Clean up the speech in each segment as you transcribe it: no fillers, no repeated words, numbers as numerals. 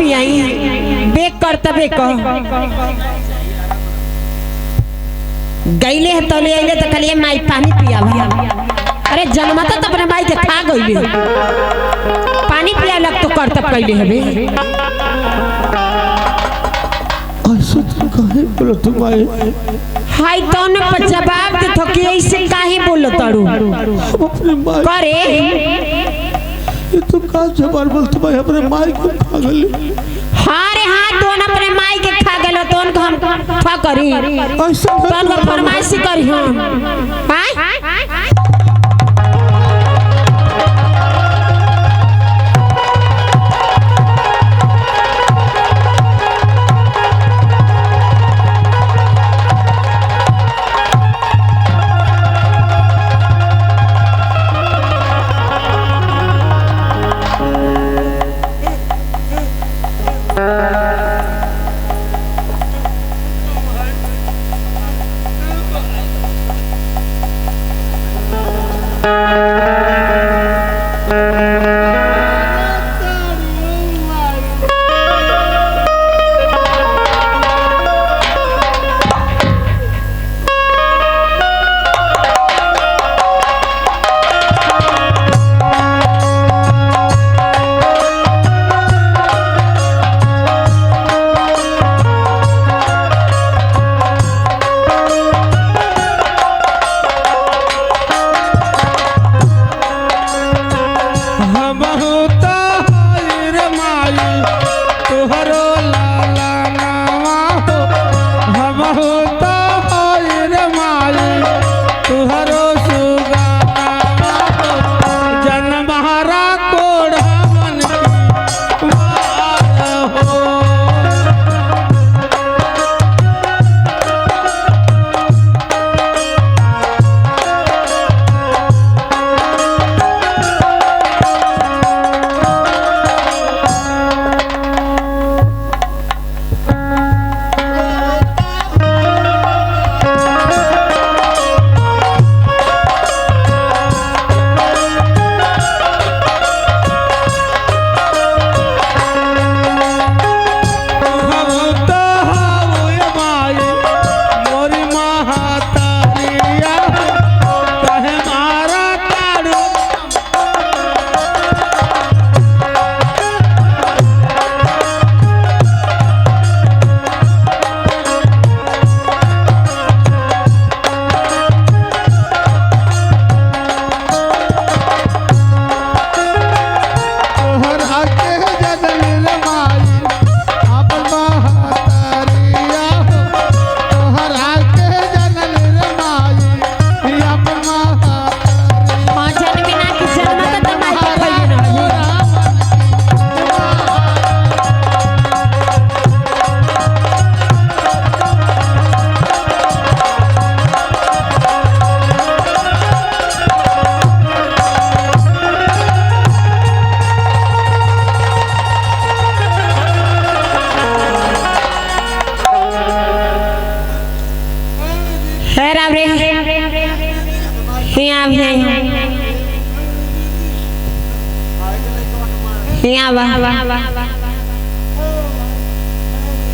पियाई बेक कर तबे कह गईले है तले आइले तो कलिए माई पानी पिया भैया। अरे जन्मता तो अपने माई के खा गईले पानी पिया लग तो करतब कइले हबे। ऐसे तो काहे बोलो तुम आए हाय तो ने पर जवाब दे तो कि ऐसे काहे बोलो तारू अपने माई करे ये तो का जवाब बोल तुम अपने माई को खा गले। हां रे हां दोन अपने माई के खा गेलो तोन को हम खा करी ऐसा तोन को फरमाइश करी हम हाय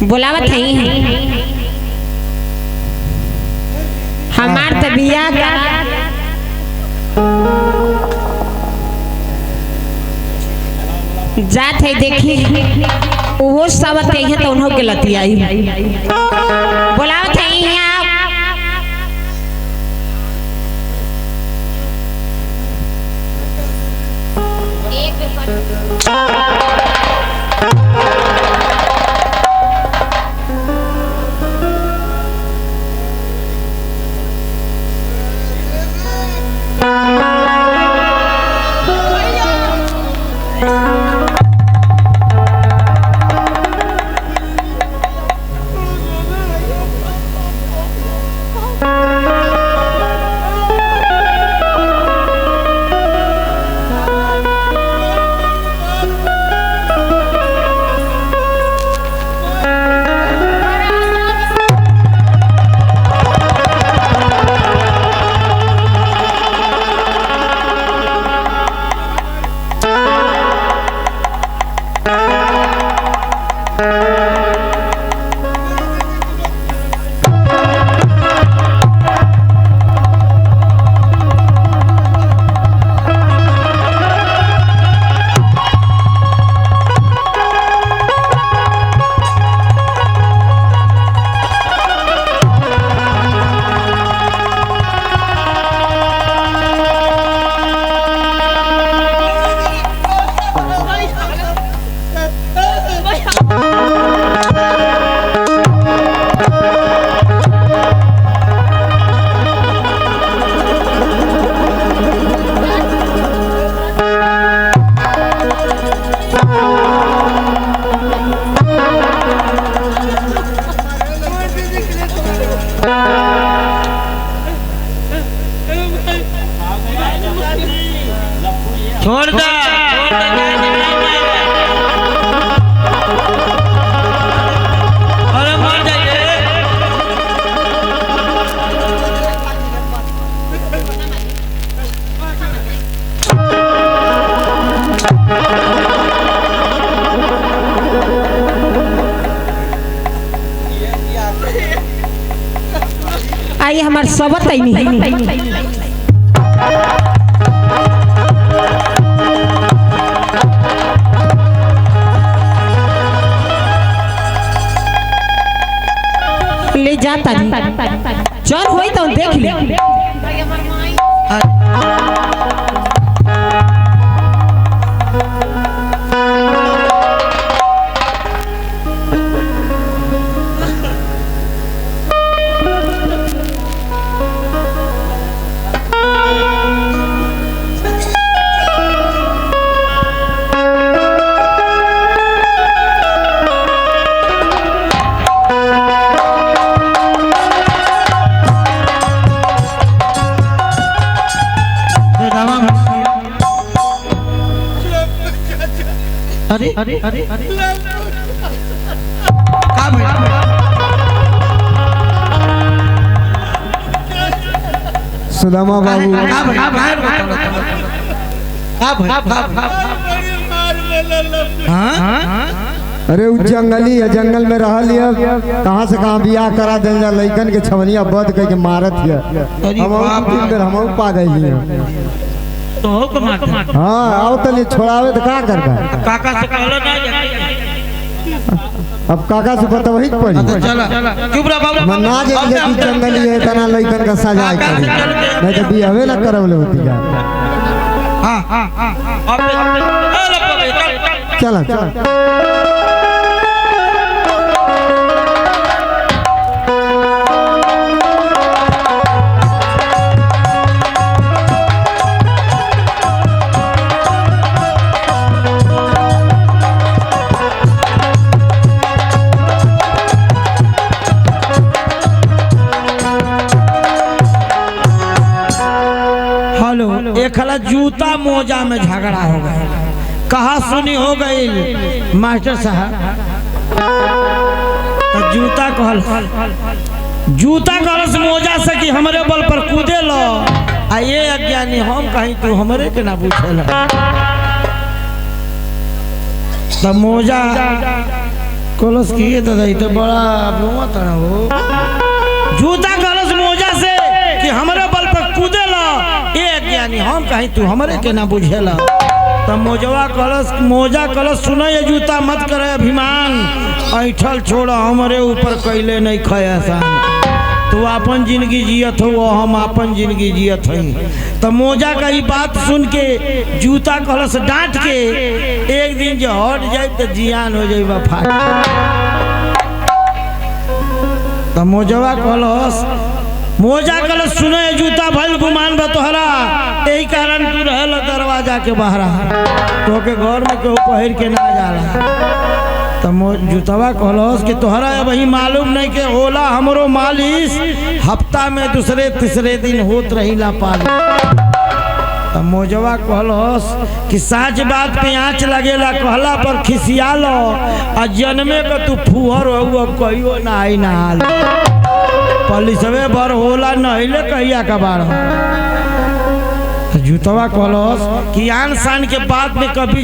बुलावत है हमार तबिया का जात है देखी वो सब है तो उन्हों के लती आई बुलावत है यहाँ माई हमार सबत आई नहीं ले जाता चल होई तो देख ले अरे अरे अरे अरे सुदामा बाबू अरे उ जंगली है, जंगल में रह लिया कहाँ से कहाँ बियाह करा दे लइकन के छवनिया बद कह के मारत है हम पा गई तो हाँ आओ तो छोड़ावे तो का करबा काका से कहलो ना अब काका से पता वही पड़ी चला चुप रह बाबू मन ना जे कि जंगली है तना लइकन का सजा करे नहीं तो बियाहवे ना करवले होती जा हां हां हां चला चला एक हला जूता मोजा में झगड़ा हो गया कहा सुनी हो गई मास्टर साहब तो जूता कहल मोजा से कि हमरे बल पर कूदे लो आ ये अज्ञानी हम कहीं तू हमरे के ना पूछे तो मोजा कलश किए दादा तो बड़ा बुआ तरह हो जूता कहल मोजा से कि हमरे बल पर कूदे लो यानी हम कहीं तू हमरे के ना बुझेला तो मोजा कलश सुनो ये जूता मत करे अभिमान ऐठल छोड़ हमरे ऊपर कैले नहीं खयासान तू अपन जिंदगी जियत हो हम अपन जिंदगी जियत हई तो मोजा का ही बात सुन के जूता कलश डांट के एक दिन जो हट जाए तो जियान हो जाए फाट तो मोजा कलश सुनो ये जूता भल गुमान बा तोहरा यही कारण तू रहल दरवाजा के बहरा तो के घर में केहू पहिर के ना जाला तो जूतवा कहलस कि तोहरा अब ही मालूम नहीं के होला हमरो मालिश हफ्ता में दूसरे तीसरे दिन होत रहीला पाली तो मोजवा कहलस कि साच बात पे आँच लगेला कहला पर खिसिया लो आ जन्मे के तू फुहर हो कहियो ना आई ना हाल पलिसवे भर होला नहिले कहिया का बार जूतवा कहलस कि आन शान के बाद में कभी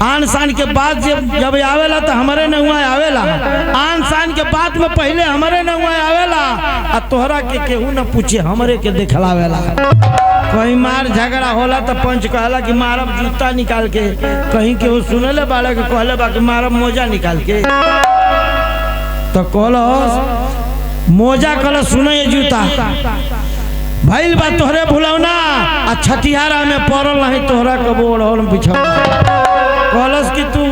आन शान के बाद जब आवेला तो हमारे नहुआ आवेला आन शान के बाद में पहले हमारे नहुआ आवेला आ तोहरा के केहू न पूछे हमरे के देखलावेला कहीं मार झगड़ा होला तो पंच कहला कि मारब जूता निकाल के कहीं केहू सुनले बाड़ा के कहले बा कि मारब मोजा निकाल के तो कहलस मोजा कल सुनो ये जूता भइल बा तोहरे भुलौना आ छठियारा में पड़ल नहीं तोहरा कबो ओढ़ल बिछौना कहलस कि तू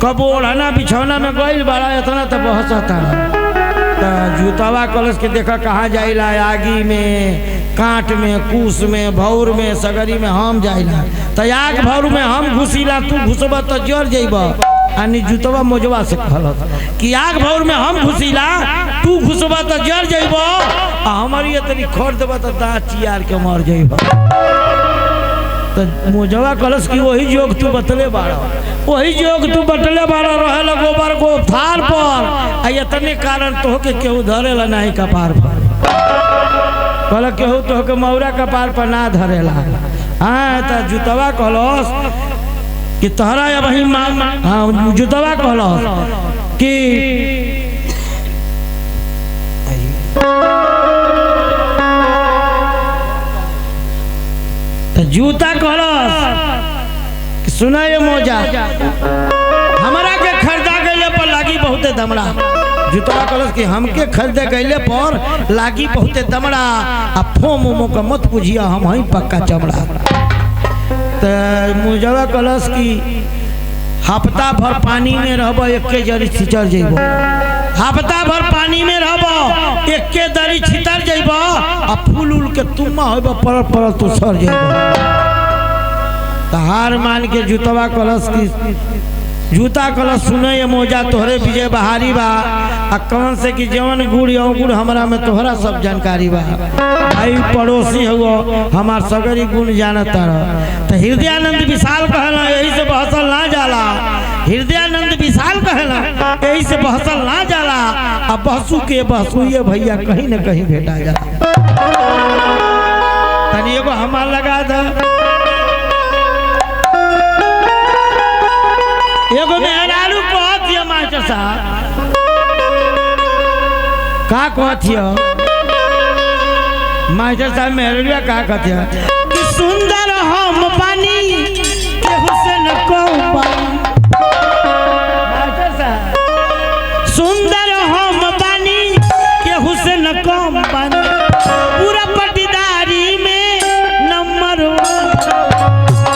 कबो ओढ़ना बिछौना में गइल बड़ा इतना तो बहसता तो जूतावा कलश के देखा कहाँ जाइला आगी में कांट में कूस में भौर में सगरी में हम जाइला तो आग भौर में हम घुसीला तू घुसबा तो जर जइब आनी जूतवा मोजवा से कहलत कि आग भौर में हम घुसीला तू घुसबा तो जर जइब आ हमारी इतनी खोर देबा तो दांत चियार के मर जइब तो मोजवा कलश की वही जोग तू बतले बाड़ा वही जोग तू बतले बाड़ा रहल गोबर को थार पर आ इतने कारण तो के केहू धरेला नहीं कपार पर कहल केहू तो के मौरा कपार पर ना धरेला हाँ तो जूतवा कलश कि तोहरा अब वही हाँ जूतवा कलश कि जूता कहलस सुना ये मौजा हमारा के खरीदा गईले पर लागी बहुते दमड़ा। जूता कहलस कि हमके खरीदे गईले पर लागी बहुते दमड़ा आ फोम उमो का मत पूछिया हम हई पक्का चमड़ा। तो मुजवा कहलस कि हफ्ता भर पानी में रहब एके जरी छितर जेब हफ्ता भर पानी में रहब एके दरी छितर जेब आ फूल उल के तुम्मा होब परल परल तू सर जेब। तो हार मान के जूतवा कलश की जूता कलश सुने ये मौजा तोहरे विजय बहारी बा आ कौन से कि जवन गुड़ गुड़ हमरा में तोहरा सब जानकारी बा भाई पड़ोसी हुआ हमार सगरी गुण जानता रह। तो हृदयानंद विशाल कहला यही से बहसल ना जाला हृदयानंद विशाल कहला यही से बहसल ना जाला अब बहसू के बहसुए भैया कहीं न कहीं भेटा जाला। तनी एगो हमार लगा द एगो मेहरारू कहतिया मास्टर साहब का कहतिया मास्टर साहब मेहरुआ का कहतिया कि सुंदर हम पानी के हुसैन को पानी मास्टर साहब सुंदर हम पानी के हुसैन को पानी पूरा पटीदारी में नंबर 1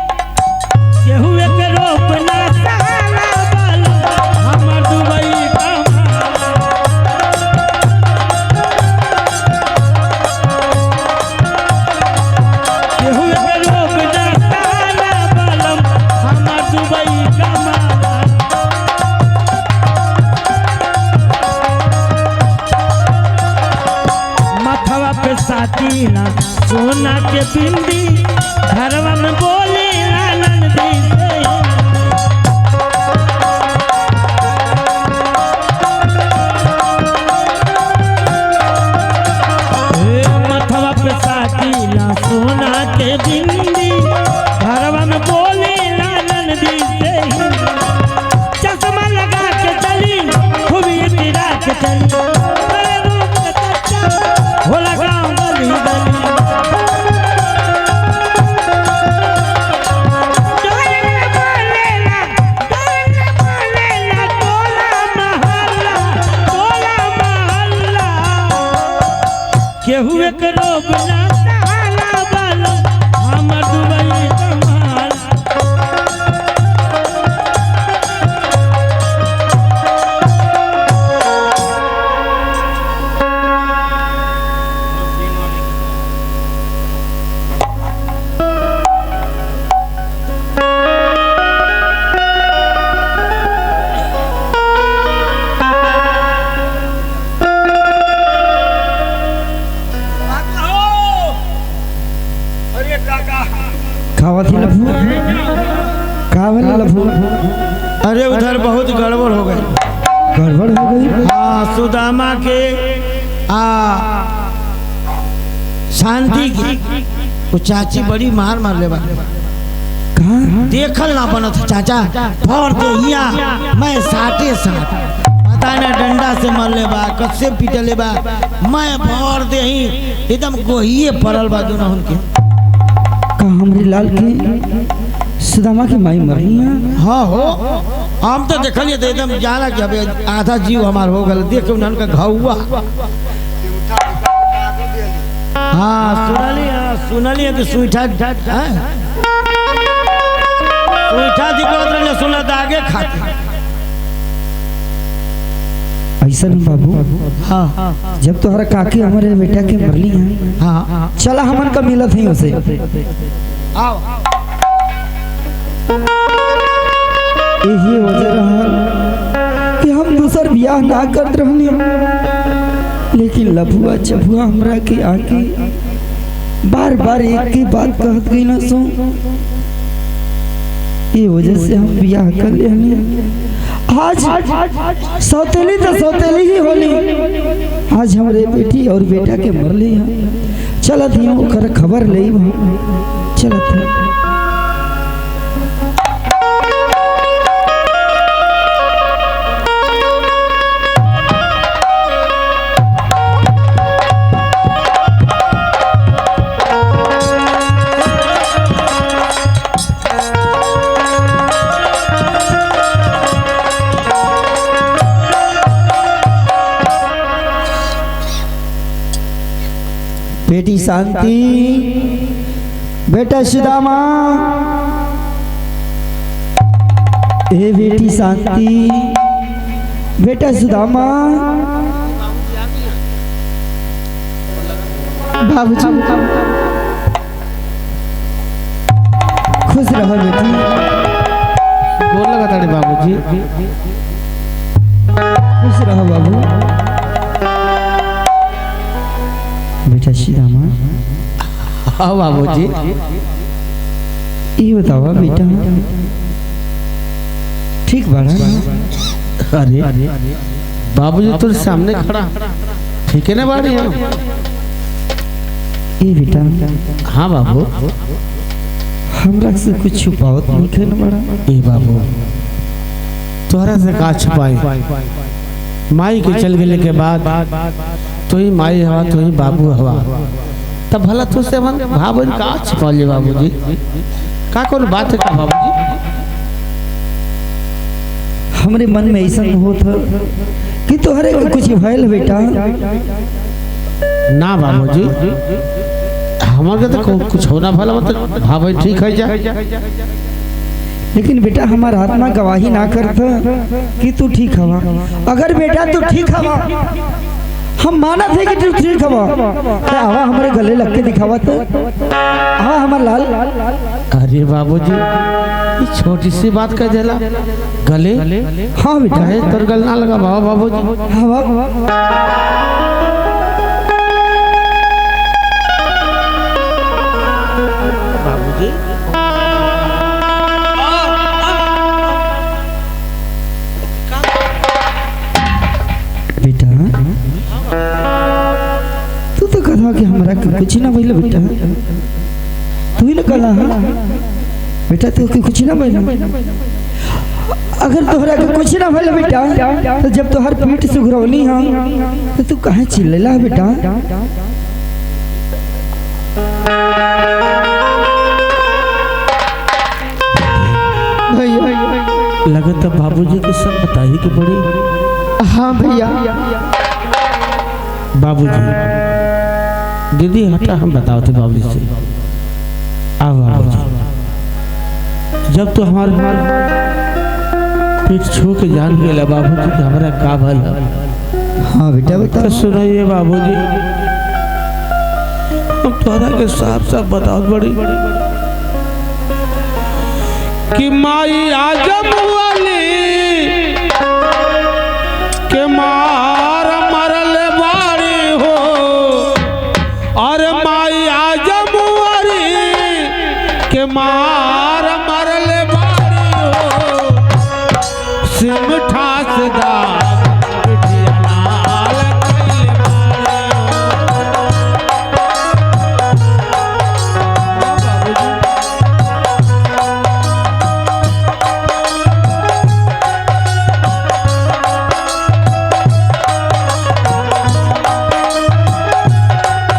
केहू के रोप ना साला बल हमर दुबई केहू के रोप ना साला बलम हमर दुबई कमा माथवा पे साथी ना सोना के बिंदी घरवा में बोले आनंद दी मथवा पे साकीला सोना के बिंदी घरवा में बोले आनंद दी चश्मा लगा के चली खूबी गिरा के चली हो लगा गली गली केहू एक रोब ना साला बालो हमर दुबई कमाल अरे उधर बहुत गड़बड़ हो गई हाँ सुदामा के शांति की वो चाची बड़ी मार ले देखल ना बनत चाचा भर दे मैं साटे साथ पता ना डंडा से मर ले बा कसे पीटले बा मैं भर दे एकदम गोहिए पड़ल बा दोनों उनके का हमरे लाल के सुदामा की माई मरी है। हाँ हो हम तो देखलिए तो एकदम जाना कि अबे आधा जीव हमार हो गल देख उनका घाव हुआ। हाँ सुनलिए कि सुईठा दिखत रहे सुना आगे खाते ऐसा नहीं बाबू। हाँ जब तोहरा काकी हमारे बेटा के मरली है हाँ चला हमन का मिलत है उसे आओ यही वजह रहा कि हम दूसर ब्याह ना करत रहनी लेकिन लभुआ चबुआ हमरा के आके बार बार एक ही बात कहत गई ना सो ये वजह से हम ब्याह कर ले आज सौतेली तो सौतेली ही होली। आज हमारे बेटी और बेटा के मरली है। चलत ही ओकर खबर ले चलत है। बेटी शांति, बेटा सुदामा, ए बेटी शांति, बेटा सुदामा। बाबूजी खुश रहो बेटी। गोर लगा ताड़ी बाबूजी। खुश रहो बाबू। बेटा सुदामा। हाँ बाबूजी। ये बतावा बेटा ठीक बाड़ा? अरे बाबूजी तो सामने खड़ा ठीक है ना बाड़ी? ये बेटा हाँ बाबू। हमरा से कुछ छुपावत नहीं खे ना बड़ा? ए बाबू तोहरा से का छुपाई? माई के चल गए के बाद तो ही माई हवा तो ही बाबू हवा, तब भला तो से हम भावन का छिपा ले बाबूजी? का कौन बात है का बाबूजी? हमरे मन में ऐसा होत कि तोहरे के कुछ भइल बेटा। ना बाबूजी हमारे तो कुछ होना भला मतलब भावे ठीक है जा। लेकिन बेटा हमारा आत्मा गवाही ना करता कि तू ठीक हवा। अगर बेटा तू ठीक हवा, हम माना थे कि तू ठीक हवा, आवा हमारे गले लग के दिखावा तो आवा हमार लाल। अरे बाबूजी ये छोटी सी बात कह देला गले? हाँ बेटा है तोर गल ना लगा बाबूजी। हवा बाबूजी बेटा तू तो कहा कि हमरा के कुछ ना भइल बेटा। तू ही ना कला बेटा तो के कुछ ना भइल। अगर तोहरा के कुछ ना भइल बेटा तो जब तोहर पीठ सुघरौली हां तो तू काहे चिल्लेला बेटा? भैया लगता बाबूजी के सब बताई के पड़ी। हाँ भैया। बाबूजी दीदी हटा हम बताओ थे बाबूजी से। आ बाबूजी जब तो हमारे पीठ छू के जान गया बाबूजी कि हमारा का भल। हाँ बेटा बता। तो सुनिए बाबूजी हम तोहरा के साफ साफ बताओ बड़ी कि माई आजम वाली के मार मरल बारी हो, और माई आजम वाली के मार मरल बारी हो। सिम ठासदार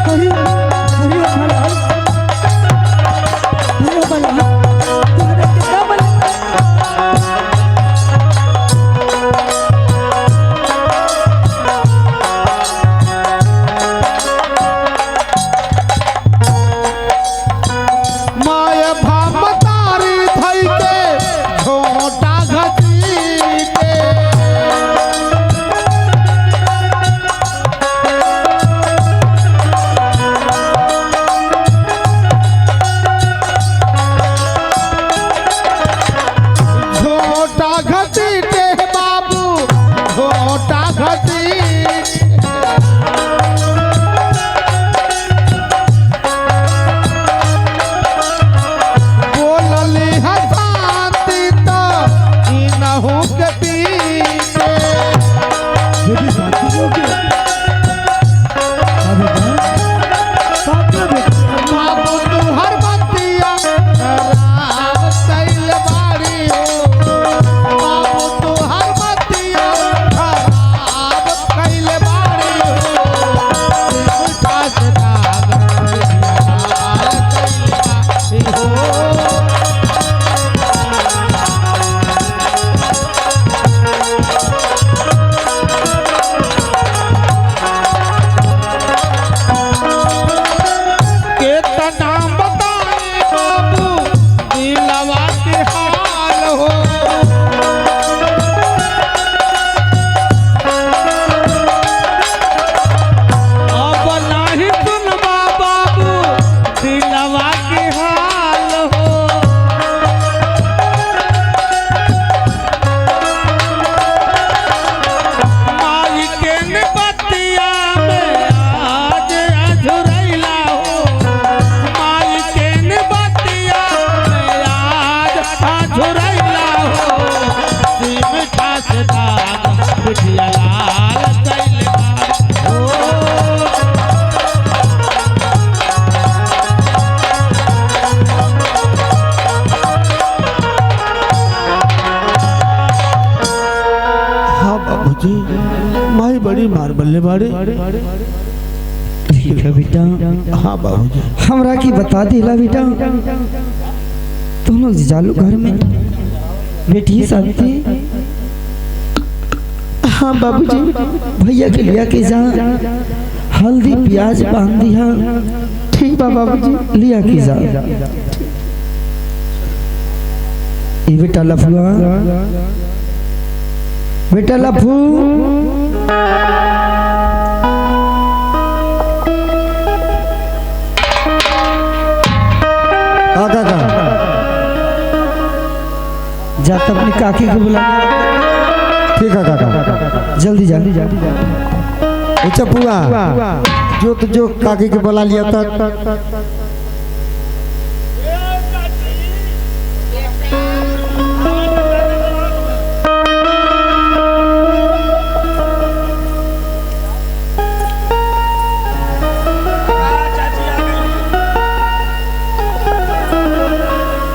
अरे अरे भला बाबूजी माई बड़ी मार बल्ले बाड़े। ठीक है बेटा। हाँ बाबूजी। हमरा की बता दिला बेटा, तुम लोग जालू घर में बेटी शांति। हाँ बाबूजी। भैया के लिया के जा, हल्दी प्याज बांध दिया। ठीक बा बाबूजी। लिया के जा। ये बेटा लफुआ, बेटा लफू, जा तो अपनी काकी को बुला। ठीक है काका। जल्दी जल्दी जल्दी। अच्छा पुआ जो काकी के बुला लिया था।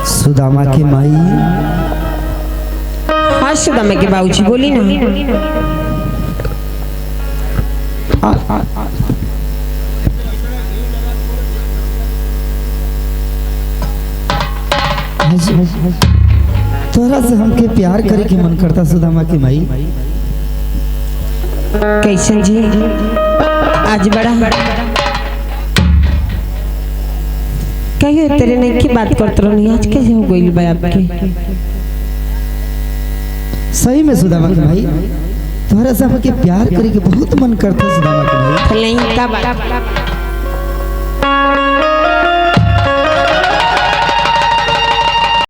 सुदामा की माई। हाँ सुदामा के बाबूजी बोली ना। तोरा से हमके प्यार करे के मन करता सुदामा की माई। कैसन जी आज बड़ा कहियो तेरे नहीं की बात करते रही, आज कैसे हो गई बा आपके? सही में सुदामा की माई, तोरा से हमके प्यार करे के बहुत मन करता सुदामा की माई। नहीं का बात